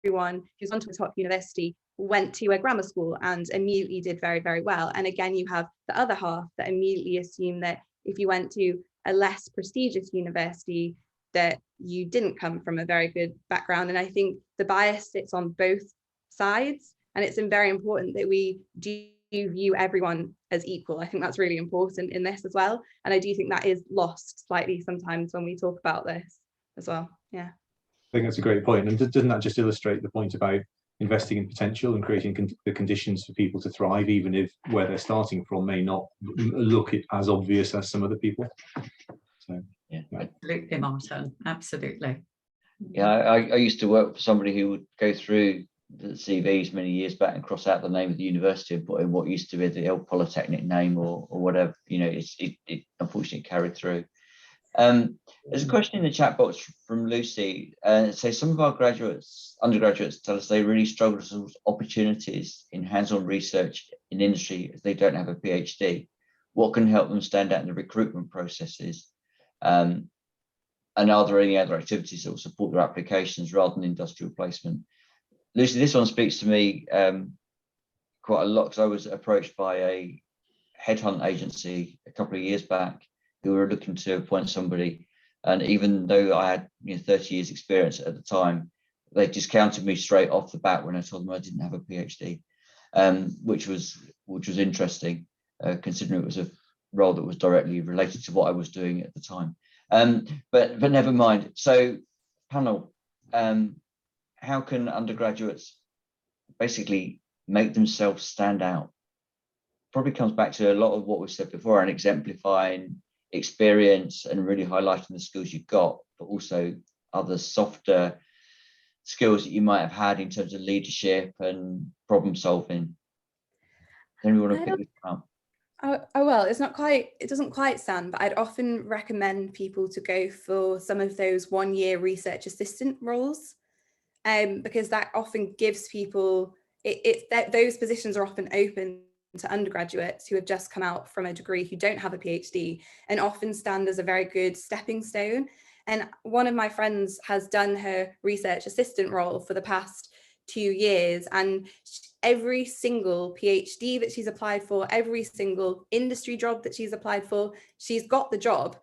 everyone who's gone to a top university went to a grammar school and immediately did very, very well. And again, you have the other half that immediately assume that if you went to a less prestigious university, that you didn't come from a very good background. And I think the bias sits on both sides, and it's very important that we do view everyone as equal. I think that's really important in this as well, and I do think that is lost slightly sometimes when we talk about this as well. Yeah, I think that's a great point. And doesn't that just illustrate the point about investing in potential and creating the conditions for people to thrive, even if where they're starting from may not look as obvious as some other people? So yeah, absolutely, Martin, absolutely. Yeah, I used to work for somebody who would go through the CVs many years back and cross out the name of the university and put in what used to be the old polytechnic name or whatever. You know, it unfortunately carried through. There's a question in the chat box from Lucy. It says some of our undergraduates tell us they really struggle to source opportunities in hands-on research in industry as they don't have a PhD. What can help them stand out in the recruitment processes? And are there any other activities that will support their applications rather than industrial placement? Lucy, this one speaks to me quite a lot, because I was approached by a headhunt agency a couple of years back who were looking to appoint somebody, and even though I had 30 years experience at the time, they discounted me straight off the bat when I told them I didn't have a PhD, which was interesting, considering it was a role that was directly related to what I was doing at the time. But never mind. So, panel, how can undergraduates basically make themselves stand out? Probably comes back to a lot of what we said before, and exemplifying experience and really highlighting the skills you've got, but also other softer skills that you might have had in terms of leadership and problem solving. Then we want to pick this up. Oh well, it doesn't quite stand, but I'd often recommend people to go for some of those 1-year research assistant roles, because that often gives people, those positions are often open to undergraduates who have just come out from a degree, who don't have a PhD, and often stand as a very good stepping stone. And one of my friends has done her research assistant role for the past 2 years, and every single PhD that she's applied for, every single industry job that she's applied for, she's got the job.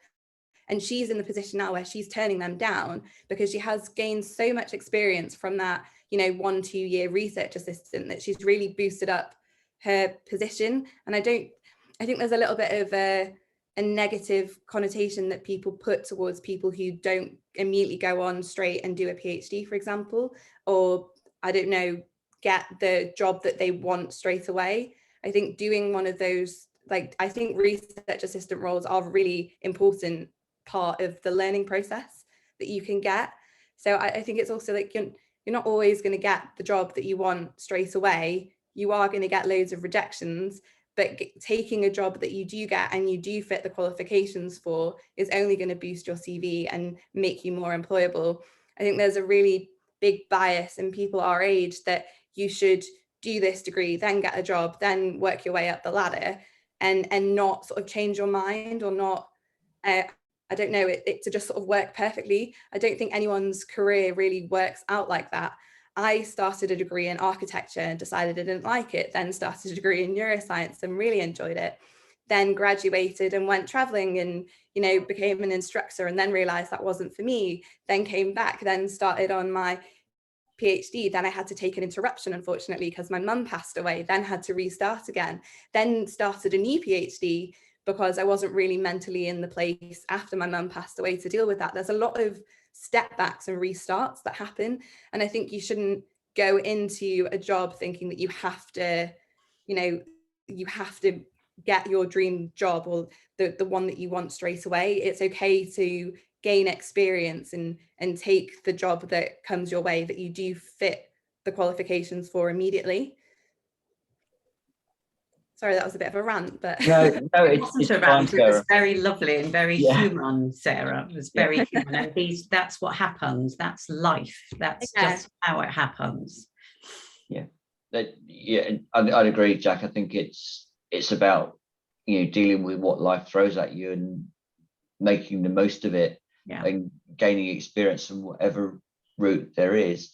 And she's in the position now where she's turning them down because she has gained so much experience from that, 1-2 year research assistant, that she's really boosted up her position. And I think there's a little bit of a negative connotation that people put towards people who don't immediately go on straight and do a PhD, for example, or get the job that they want straight away. I think doing one of those, I think research assistant roles are a really important part of the learning process that you can get. So I think it's also you're not always going to get the job that you want straight away. You are going to get loads of rejections, but taking a job that you do get and you do fit the qualifications for is only going to boost your CV and make you more employable. I think there's a really big bias in people our age that you should do this degree, then get a job, then work your way up the ladder, and not sort of change your mind, or not, it to just sort of work perfectly. I don't think anyone's career really works out like that. I started a degree in architecture and decided I didn't like it, then started a degree in neuroscience and really enjoyed it, then graduated and went traveling and, became an instructor, and then realized that wasn't for me, then came back, then started on my PhD, then I had to take an interruption, unfortunately, because my mum passed away, then had to restart again, then started a new PhD because I wasn't really mentally in the place after my mum passed away to deal with that. There's a lot of step backs and restarts that happen. And I think you shouldn't go into a job thinking that you have to get your dream job or the one that you want straight away. It's okay to gain experience and take the job that comes your way that you do fit the qualifications for immediately. Sorry, that was a bit of a rant, but No, it wasn't a rant. It was very lovely and very human, Sarah. It was very human, and that's what happens. That's life. That's just how it happens. I'd agree, Jack. I think it's about dealing with what life throws at you and making the most of it, and gaining experience from whatever route there is.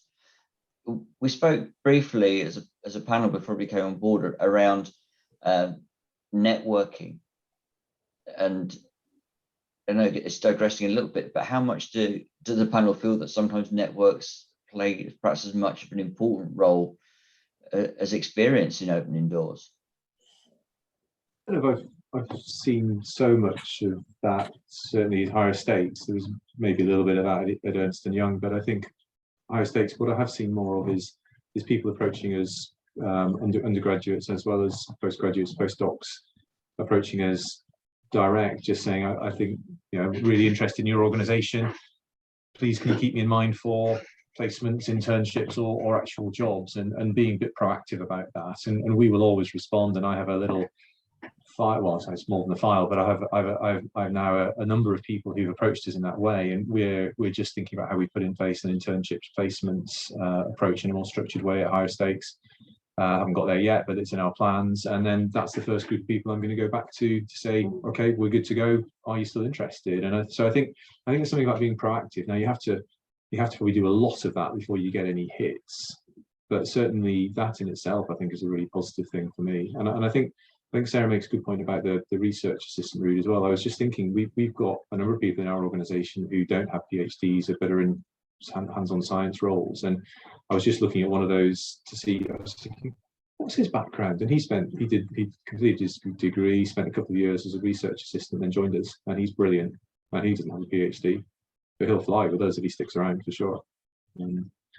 We spoke briefly as a panel before we came on board around networking, and I know it's digressing a little bit, but how much do the panel feel that sometimes networks play perhaps as much of an important role as experience in opening doors? I don't know if I've seen so much of that, certainly at HigherSteaks. There was maybe a little bit of that at Ernst & Young, but I think HigherSteaks, what I have seen more of is people approaching us, undergraduates as well as postgraduates, postdocs, approaching us direct, just saying, I think, really interested in your organization. Please, can you keep me in mind for placements, internships, or actual jobs, and being a bit proactive about that. And we will always respond. And I have a little file, well, it's more than a file, but I have now a number of people who've approached us in that way, and we're just thinking about how we put in place an internships placements approach in a more structured way at HigherSteaks. Haven't got there yet, but it's in our plans. And then that's the first group of people I'm going to go back to say, okay, we're good to go. Are you still interested? And so I think there's something about being proactive. Now you have to probably do a lot of that before you get any hits. but certainly that in itself, I think, is a really positive thing for me. And I think Sarah makes a good point about the research assistant route as well. I was just thinking we've got a number of people in our organisation who don't have PhDs but are in hands-on science roles, and I was just looking at one of those to see. I was thinking, what's his background? And he completed his degree, spent a couple of years as a research assistant, then joined us, and he's brilliant. And he doesn't have a PhD, but he'll fly with us if he sticks around for sure.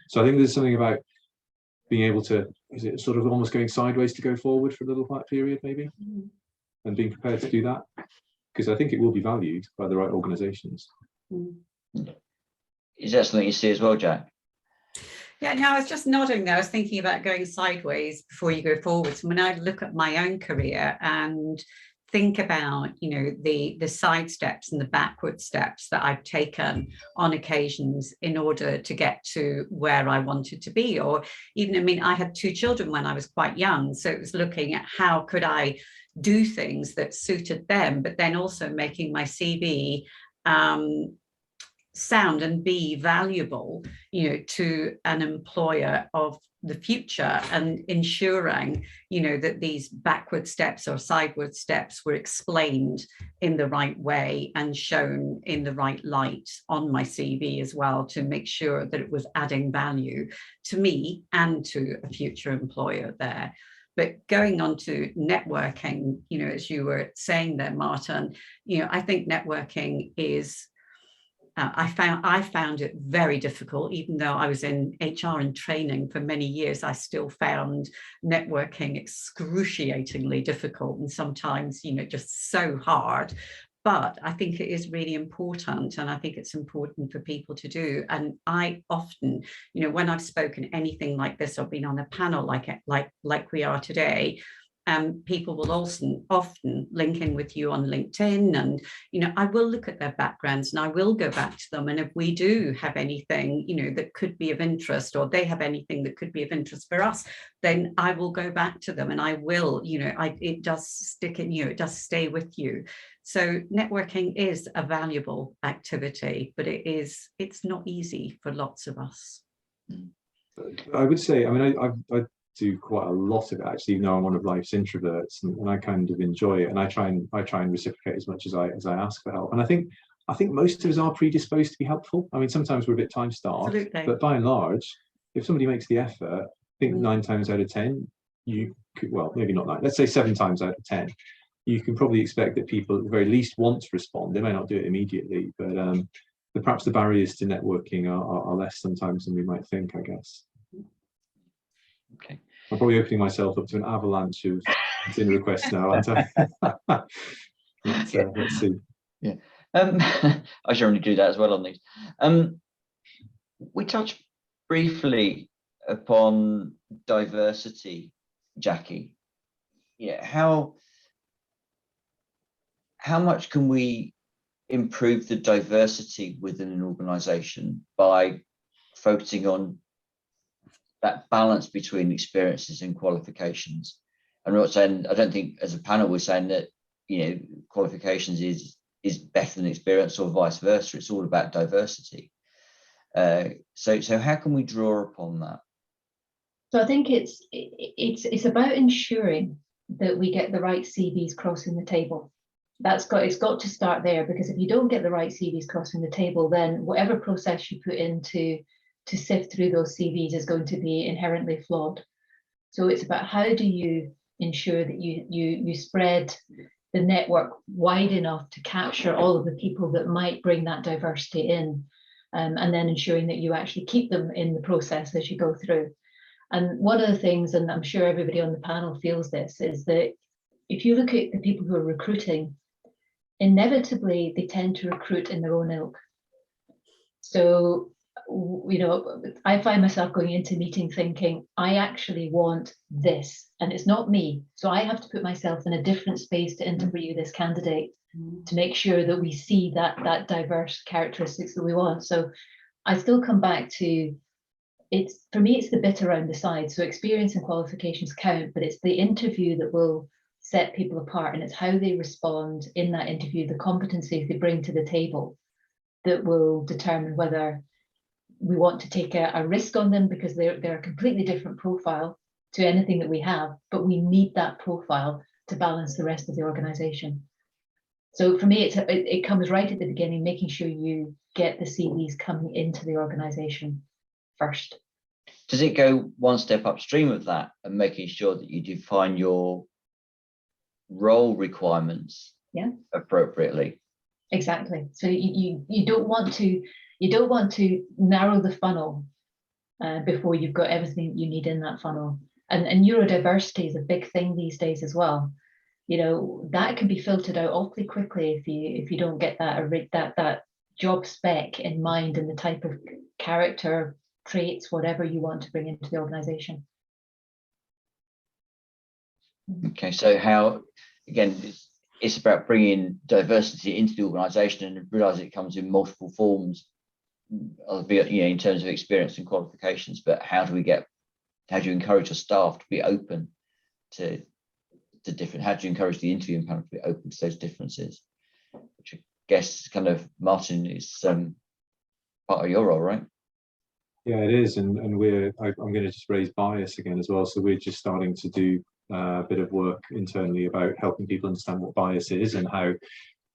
So I think there's something about being able to, is it sort of almost going sideways to go forward for a little period maybe, and being prepared to do that, because I think it will be valued by the right organisations. Is that something you see as well, Jack? Yeah, no, I was just nodding there. I was thinking about going sideways before you go forwards. When I look at my own career and think about, you know, the side steps and the backward steps that I've taken on occasions in order to get to where I wanted to be, or even, I mean, I had 2 children when I was quite young, so it was looking at how could I do things that suited them, but then also making my CV sound and be valuable, you know, to an employer of the future, and ensuring, you know, that these backward steps or sideward steps were explained in the right way and shown in the right light on my CV as well, to make sure that it was adding value to me and to a future employer there. But going on to networking, you know, as you were saying there, Martin, you know, I think networking is I found it very difficult. Even though I was in HR and training for many years, I still found networking excruciatingly difficult, and sometimes, you know, just so hard. But I think it is really important, and I think it's important for people to do. And I often, you know, when I've spoken anything like this or been on a panel like we are today, people will also often link in with you on LinkedIn, and, you know, I will look at their backgrounds and I will go back to them. And if we do have anything, you know, that could be of interest, or they have anything that could be of interest for us, then I will go back to them, and I will, you know, it does stick in you, it does stay with you. So networking is a valuable activity, but it's not easy for lots of us. I would say, I mean, I do quite a lot of it actually, even though I'm one of life's introverts, and I kind of enjoy it, and I try and reciprocate as much as I ask for help. And I think most of us are predisposed to be helpful. I mean, sometimes we're a bit time-starved, but by and large, if somebody makes the effort, I think 9 times out of 10, you could, well, maybe not 9, let's say 7 times out of 10, you can probably expect that people at the very least want to respond. They may not do it immediately, but perhaps the barriers to networking are less sometimes than we might think, I guess. Okay. I'm probably opening myself up to an avalanche of LinkedIn requests now, aren't I? Let's see. Yeah. I generally do that as well on these. We touched briefly upon diversity, Jacqui. Yeah, how much can we improve the diversity within an organisation by focusing on that balance between experiences and qualifications? I'm not saying, I don't think as a panel we're saying that, you know, qualifications is better than experience or vice versa. It's all about diversity. So how can we draw upon that? So I think it's about ensuring that we get the right CVs crossing the table. It's got to start there, because if you don't get the right CVs crossing the table, then whatever process you put into to sift through those CVs is going to be inherently flawed. So it's about how do you ensure that you spread the network wide enough to capture all of the people that might bring that diversity in, and then ensuring that you actually keep them in the process as you go through. And one of the things, and I'm sure everybody on the panel feels this, is that if you look at the people who are recruiting, inevitably they tend to recruit in their own ilk. So, you know, I find myself going into meeting thinking, I actually want this, and it's not me. So I have to put myself in a different space to interview this candidate to make sure that we see that diverse characteristics that we want. So I still come back to, for me, it's the bit around the side. So experience and qualifications count, but it's the interview that will set people apart, and it's how they respond in that interview, the competencies they bring to the table, that will determine whether we want to take a risk on them because they're a completely different profile to anything that we have, but we need that profile to balance the rest of the organization. So for me, it comes right at the beginning, making sure you get the CVs coming into the organization first. Does it go one step upstream of that and making sure that you define your role requirements appropriately? Exactly. So you don't want to narrow the funnel before you've got everything you need in that funnel. And neurodiversity is a big thing these days as well. You know, that can be filtered out awfully quickly if you don't get that job spec in mind and the type of character traits, whatever you want to bring into the organization. Okay, so how, again, it's about bringing diversity into the organization and realize it comes in multiple forms, albeit, you know, in terms of experience and qualifications, but how do you encourage your staff to be open to different, how do you encourage the interviewing panel to be open to those differences? Which I guess kind of, Martin, is part of your role, right? Yeah, it is, and I'm going to just raise bias again as well. So we're just starting to do a bit of work internally about helping people understand what bias is and how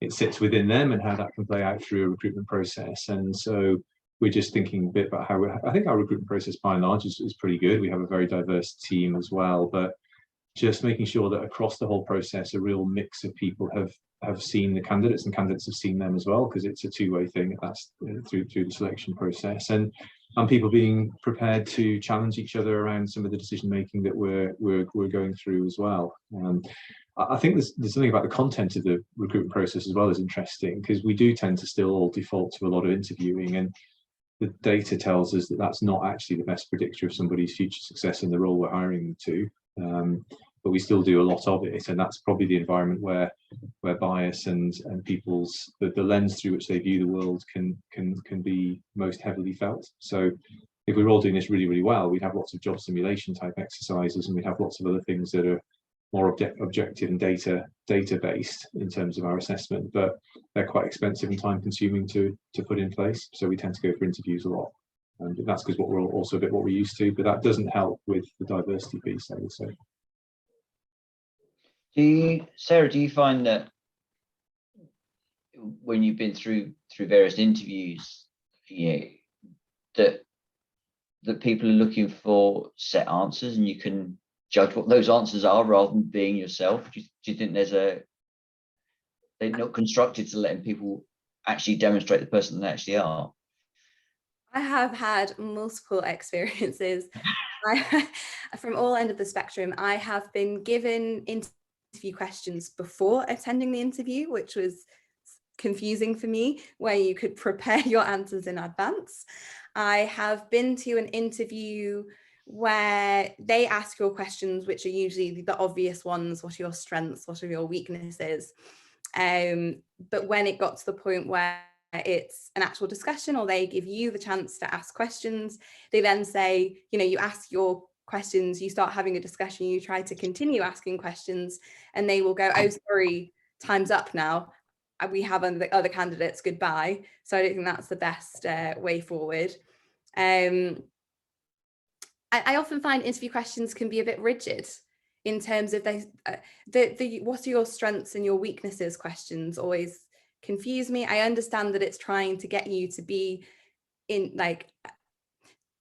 it sits within them and how that can play out through a recruitment process. And so we're just thinking a bit about how I think our recruitment process by and large is pretty good. We have a very diverse team as well, but just making sure that across the whole process, a real mix of people have seen the candidates and candidates have seen them as well, because it's a two-way thing. That's through the selection process, and people being prepared to challenge each other around some of the decision making that we're going through as well. I think there's something about the content of the recruitment process as well is interesting, because we do tend to still all default to a lot of interviewing, and the data tells us that that's not actually the best predictor of somebody's future success in the role we're hiring them to. But we still do a lot of it, and that's probably the environment where bias and people's the lens through which they view the world can be most heavily felt. So if we were all doing this really, really well, we'd have lots of job simulation type exercises, and we'd have lots of other things that are more objective and data based in terms of our assessment, but they're quite expensive and time consuming to put in place. So we tend to go for interviews a lot, and that's because we're also a bit what we're used to, but that doesn't help with the diversity piece, I would say. Sarah, do you find that when you've been through various interviews, that people are looking for set answers and you can judge what those answers are rather than being yourself? Do you think they're not constructed to letting people actually demonstrate the person they actually are? I have had multiple experiences from all ends of the spectrum. I have been given interview questions before attending the interview, which was confusing for me, where you could prepare your answers in advance. I have been to an interview where they ask your questions, which are usually the obvious ones. What are your strengths? What are your weaknesses? But when it got to the point where it's an actual discussion, or they give you the chance to ask questions, they then say, you ask your questions, you start having a discussion, you try to continue asking questions, and they will go, oh, sorry, time's up now, we have other candidates, goodbye. So I don't think that's the best way forward. I often find interview questions can be a bit rigid in terms of the what are your strengths and your weaknesses questions always confuse me. I understand that it's trying to get you to be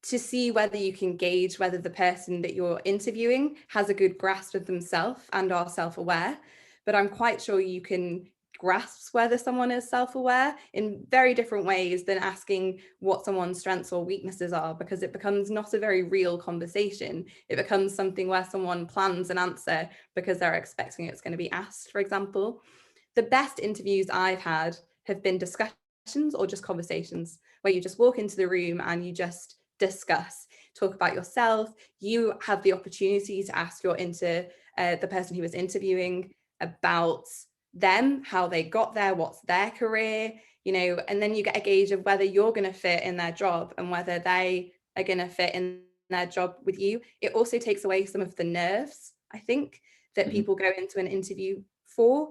to see whether you can gauge whether the person that you're interviewing has a good grasp of themselves and are self-aware. But I'm quite sure you can grasp whether someone is self-aware in very different ways than asking what someone's strengths or weaknesses are, because it becomes not a very real conversation. It becomes something where someone plans an answer because they're expecting it's going to be asked, for example. The best interviews I've had have been discussions or just conversations where you just walk into the room and you just discuss, talk about yourself. You have the opportunity to ask the person who was interviewing about them, how they got there, what's their career, and then you get a gauge of whether you're going to fit in their job and whether they are going to fit in their job with you. It also takes away some of the nerves, I think, that people go into an interview for.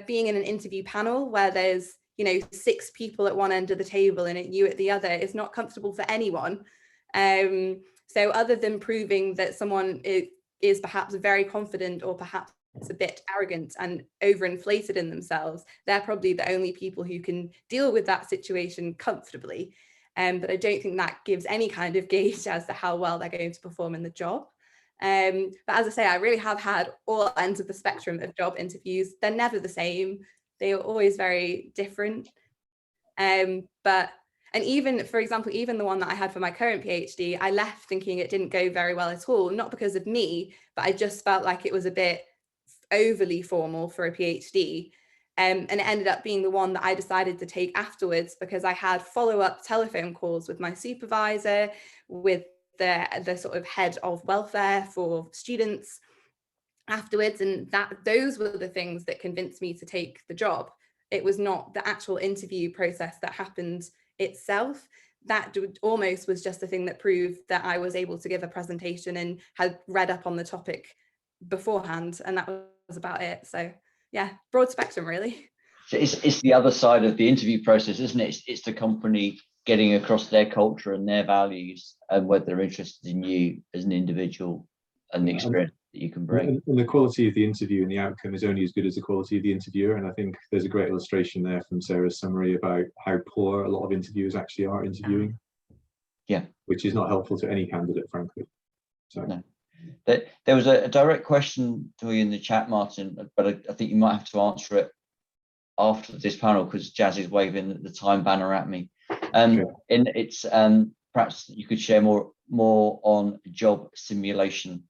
Being in an interview panel where there's you know, 6 people at one end of the table and you at the other is not comfortable for anyone. So other than proving that someone is perhaps very confident or perhaps a bit arrogant and overinflated in themselves, they're probably the only people who can deal with that situation comfortably. But I don't think that gives any kind of gauge as to how well they're going to perform in the job. But as I say, I really have had all ends of the spectrum of job interviews. They're never the same. They are always very different. And even, for example, even the one that I had for my current PhD, I left thinking it didn't go very well at all, not because of me, but I just felt like it was a bit overly formal for a PhD. And it ended up being the one that I decided to take afterwards because I had follow-up telephone calls with my supervisor, with the sort of head of welfare for students afterwards. And those were the things that convinced me to take the job. It was not the actual interview process that happened itself. That almost was just the thing that proved that I was able to give a presentation and had read up on the topic beforehand, and that was about it. So yeah, broad spectrum really. So it's the other side of the interview process, isn't it? It's the company getting across their culture and their values and whether they're interested in you as an individual and the experience that you can bring. And the quality of the interview and the outcome is only as good as the quality of the interviewer. And I think there's a great illustration there from Sarah's summary about how poor a lot of interviewers actually are interviewing. Yeah. Which is not helpful to any candidate, frankly. So. No. There was a direct question to you in the chat, Martin, but I think you might have to answer it after this panel because Jazz is waving the time banner at me. And it's perhaps you could share more on job simulation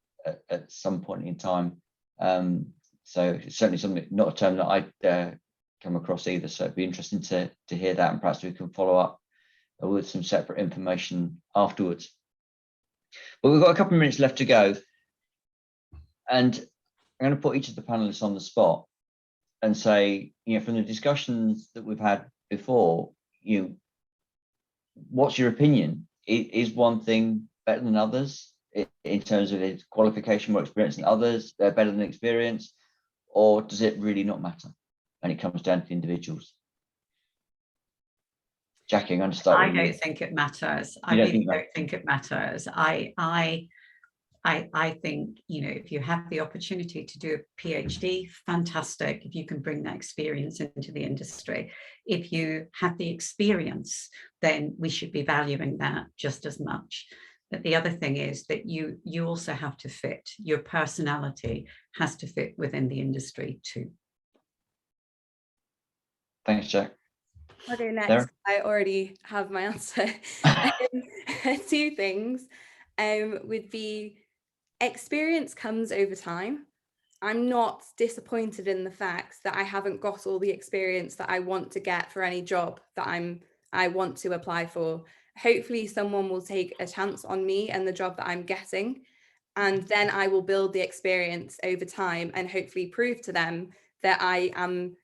at some point in time. So it's certainly something, not a term that I'd come across either. So it'd be interesting to hear that, and perhaps we can follow up with some separate information afterwards. But we've got a couple of minutes left to go, and I'm going to put each of the panelists on the spot and say, you know, from the discussions that we've had before, what's your opinion? Is one thing better than others in terms of its qualification, more experience than others? They're better than experience, or does it really not matter? And it comes down to the individuals. Jacqui, I'm going to start. I don't think it matters. I really don't think it matters. I think, you know, if you have the opportunity to do a PhD, fantastic. If you can bring that experience into the industry, if you have the experience, then we should be valuing that just as much. But the other thing is that you also have to fit. Your personality has to fit within the industry too. Thanks, Jack. I'll go next. Sarah? I already have my answer. 2 things would be experience comes over time. I'm not disappointed in the fact that I haven't got all the experience that I want to get for any job that I want to apply for. Hopefully someone will take a chance on me and the job that I'm getting, and then I will build the experience over time and hopefully prove to them that I'm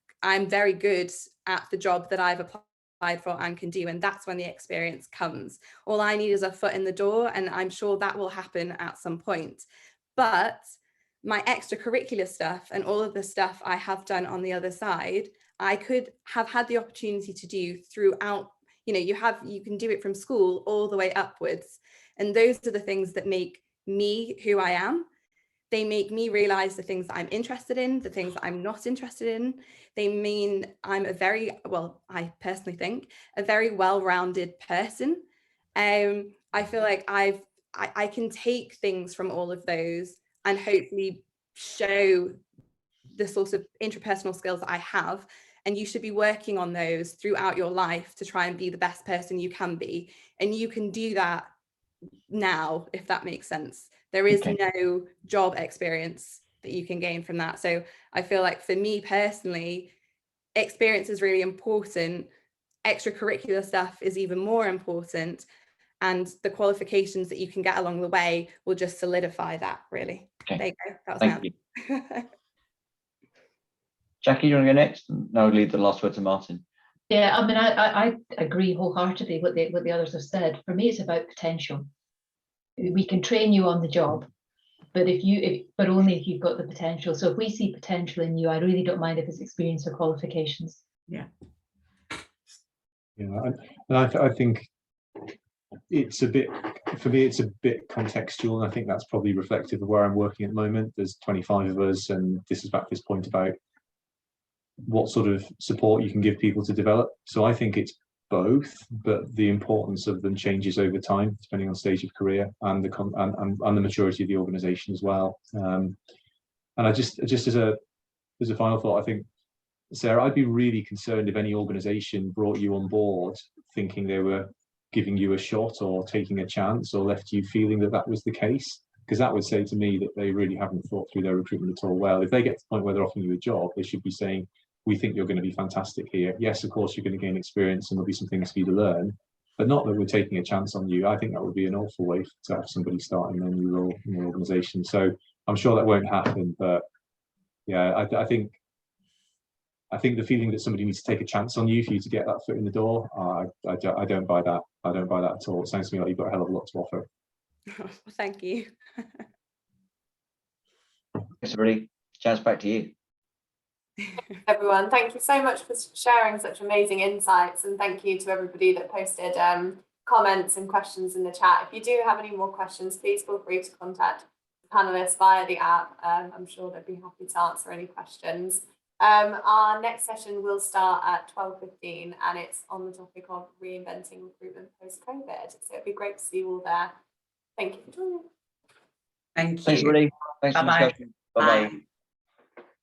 very good at the job that I've applied for and can do, and that's when the experience comes. All I need is a foot in the door, and I'm sure that will happen at some point. But my extracurricular stuff and all of the stuff I have done on the other side, I could have had the opportunity to do throughout. You know, you can do it from school all the way upwards, and those are the things that make me who I am. They make me realize the things that I'm interested in, the things that I'm not interested in. They mean I'm I personally think, a very well-rounded person. I feel like I can take things from all of those and hopefully show the sort of interpersonal skills that I have. And you should be working on those throughout your life to try and be the best person you can be. And you can do that now, if that makes sense. There is no job experience that you can gain from that. So I feel like for me personally, experience is really important. Extracurricular stuff is even more important. And the qualifications that you can get along the way will just solidify that, really. Okay. There you go. That was Thank you. Jacqui, you want to go next? No, I'll leave the last word to Martin. Yeah, I mean, I agree wholeheartedly with what the others have said. For me, it's about potential. We can train you on the job, but but only if you've got the potential. So if we see potential in you, I really don't mind if it's experience or qualifications. Yeah. I think it's a bit, for me, it's a bit contextual, and I think that's probably reflective of where I'm working at the moment. There's 25 of us, and this is back to this point about what sort of support you can give people to develop. So I think it's both, but the importance of them changes over time, depending on stage of career and the maturity of the organisation as well. And I just as a final thought, I think, Sarah, I'd be really concerned if any organisation brought you on board thinking they were giving you a shot or taking a chance, or left you feeling that that was the case, because that would say to me that they really haven't thought through their recruitment at all well. If they get to the point where they're offering you a job, they should be saying, we think you're going to be fantastic here. Yes, of course, you're going to gain experience and there'll be some things for you to learn, but not that we're taking a chance on you. I think that would be an awful way to have somebody starting a new role in the organisation. So I'm sure that won't happen, but yeah, I think the feeling that somebody needs to take a chance on you for you to get that foot in the door, I don't buy that. I don't buy that at all. It sounds to me like you've got a hell of a lot to offer. Well, thank you. Thanks, everybody. Jazz, back to you. Everyone, thank you so much for sharing such amazing insights, and thank you to everybody that posted comments and questions in the chat. If you do have any more questions, please feel free to contact the panelists via the app. I'm sure they'd be happy to answer any questions. Our next session will start at 12:15, and it's on the topic of reinventing recruitment post-COVID. So it'd be great to see you all there. Thank you for joining. Thank you. Thanks, everybody. Thanks for the Bye-bye. discussion. Bye-bye. Bye.